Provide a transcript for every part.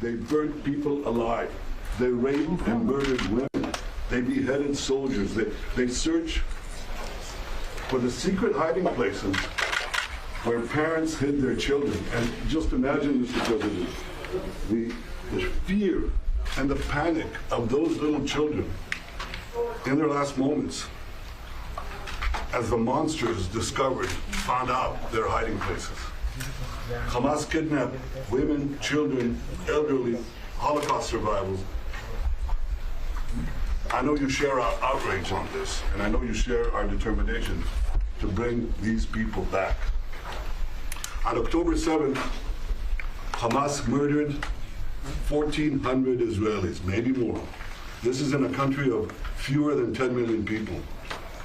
They burnt people alive. They raped and murdered women. They beheaded soldiers. They searched for the secret hiding places where parents hid their children. And just imagine, Mr. President, the fear and the panic of those little children in their last moments as the monsters found out their hiding places. Hamas kidnapped women, children, elderly, Holocaust survivors. I know you share our outrage on this, and I know you share our determination to bring these people back. On October 7th, Hamas murdered 1,400 Israelis, maybe more. This is in a country of fewer than 10 million people.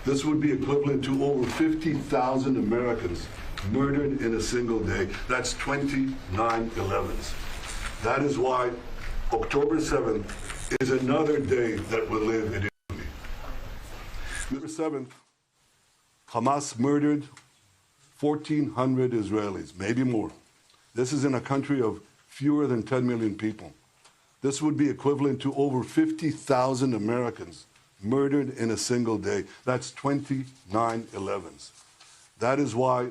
This would be equivalent to over 50,000 Americans murdered in a single day. That's 29 11s. That is why October 7th is another day that will live in infamy. October 7th, Hamas murdered 1,400 Israelis, maybe more. This is in a country of fewer than 10 million people. This would be equivalent to over 50,000 Americans murdered in a single day. That's 29 11s. That is why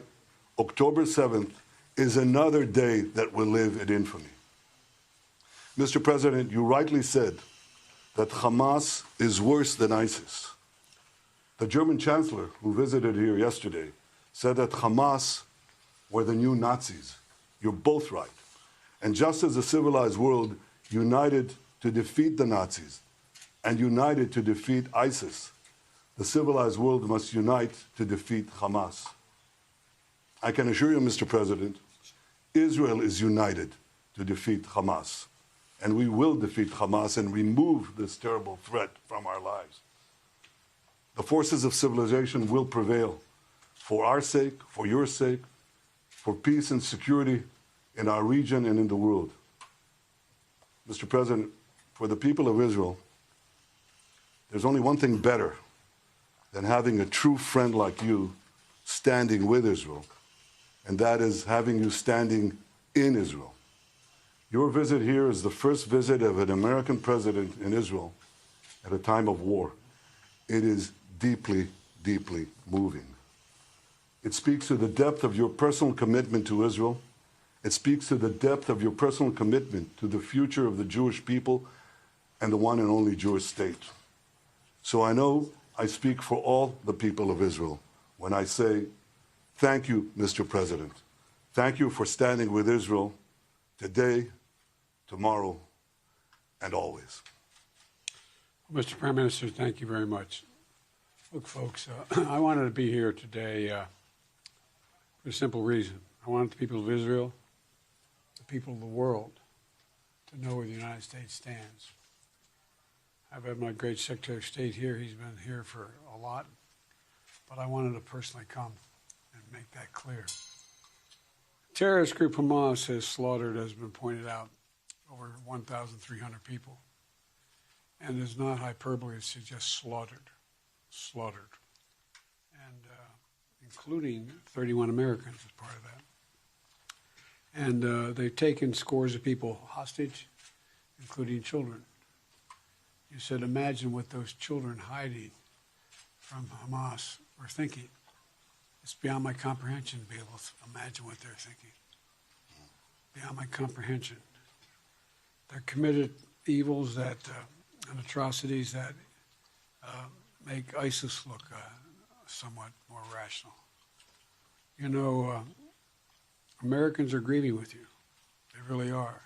October 7th is another day that will live in infamy. Mr. President, you rightly said that Hamas is worse than ISIS. The German chancellor who visited here yesterday said that Hamas were the new Nazis. You're both right. And just as the civilized world united to defeat the Nazis and united to defeat ISIS, the civilized world must unite to defeat Hamas. I can assure you, Mr. President, Israel is united to defeat Hamas. And we will defeat Hamas and remove this terrible threat from our lives. The forces of civilization will prevail for our sake, for your sake, for peace and security in our region and in the world. Mr. President, for the people of Israel, there's only one thing better than having a true friend like you standing with Israel, and that is having you standing in Israel. Your visit here is the first visit of an American president in Israel at a time of war. It is deeply, deeply moving. It speaks to the depth of your personal commitment to Israel. It speaks to the depth of your personal commitment to the future of the Jewish people and the one and only Jewish state. So I know I speak for all the people of Israel when I say, thank you, Mr. President. Thank you for standing with Israel today, tomorrow, and always. Mr. Prime Minister, thank you very much. Look, folks, I wanted to be here today for a simple reason. I wanted the people of Israel, the people of the world, to know where the United States stands. I've had my great Secretary of State here. He's been here for a lot. But I wanted to personally come and make that clear. Terrorist group Hamas has slaughtered, as has been pointed out, over 1,300 people. And there's not hyperbole to suggest slaughtered. And including 31 Americans as part of that. And they've taken scores of people hostage, including children. You said, imagine what those children hiding from Hamas were thinking. It's beyond my comprehension to be able to imagine what they're thinking. Beyond my comprehension. They're committed evils that and atrocities that make ISIS look somewhat more rational. You know, Americans are grieving with you. They really are.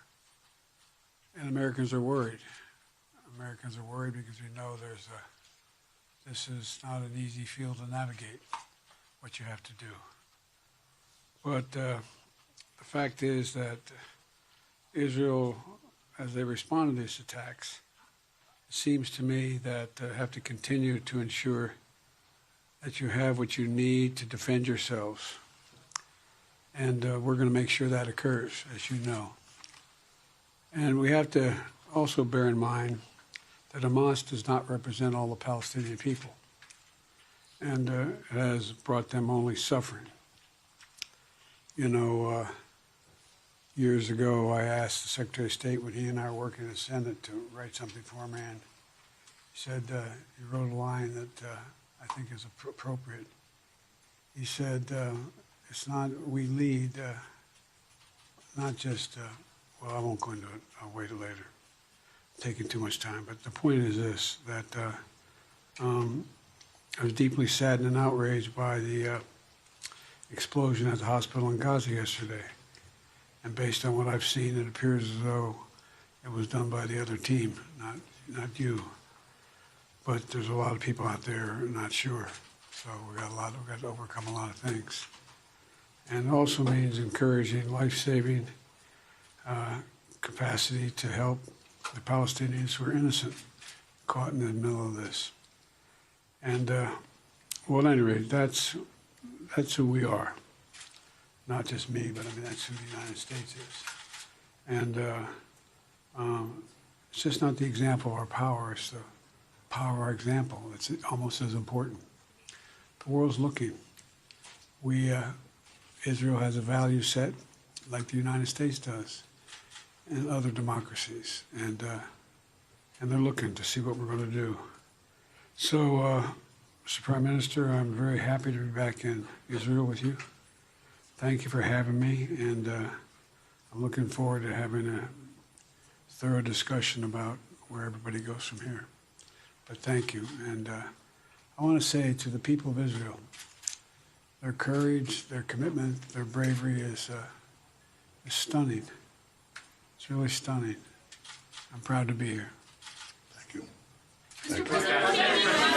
And Americans are worried. Americans are worried because we know this is not an easy field to navigate, what you have to do. But the fact is that Israel, as they respond to these attacks, it seems to me that have to continue to ensure that you have what you need to defend yourselves. And we're going to make sure that occurs, as you know. And we have to also bear in mind that Hamas does not represent all the Palestinian people. And it has brought them only suffering. You know, years ago, I asked the Secretary of State when he and I were working in the Senate to write something for me, and he said, he wrote a line that I think is appropriate. He said, it's not, we lead, not just, well, I won't go into it, I'll wait till later. Taking too much time, but the point is this, that I was deeply saddened and outraged by the explosion at the hospital in Gaza yesterday. And based on what I've seen, it appears as though it was done by the other team, not you. But there's a lot of people out there not sure. So we got to overcome a lot of things. And it also means encouraging life-saving capacity to help the Palestinians who are innocent, caught in the middle of this. And well, at any rate, that's who we are. Not just me, but I mean, that's who the United States is. And it's just not the example of our power, it's the power of our example. It's almost as important. The world's looking. Israel has a value set like the United States does and other democracies. And they're looking to see what we're going to do. So, Mr. Prime Minister, I'm very happy to be back in Israel with you. Thank you for having me, and I'm looking forward to having a thorough discussion about where everybody goes from here. But thank you, and I want to say to the people of Israel, their courage, their commitment, their bravery is stunning. It's really stunning. I'm proud to be here. Thank you. Mr. President,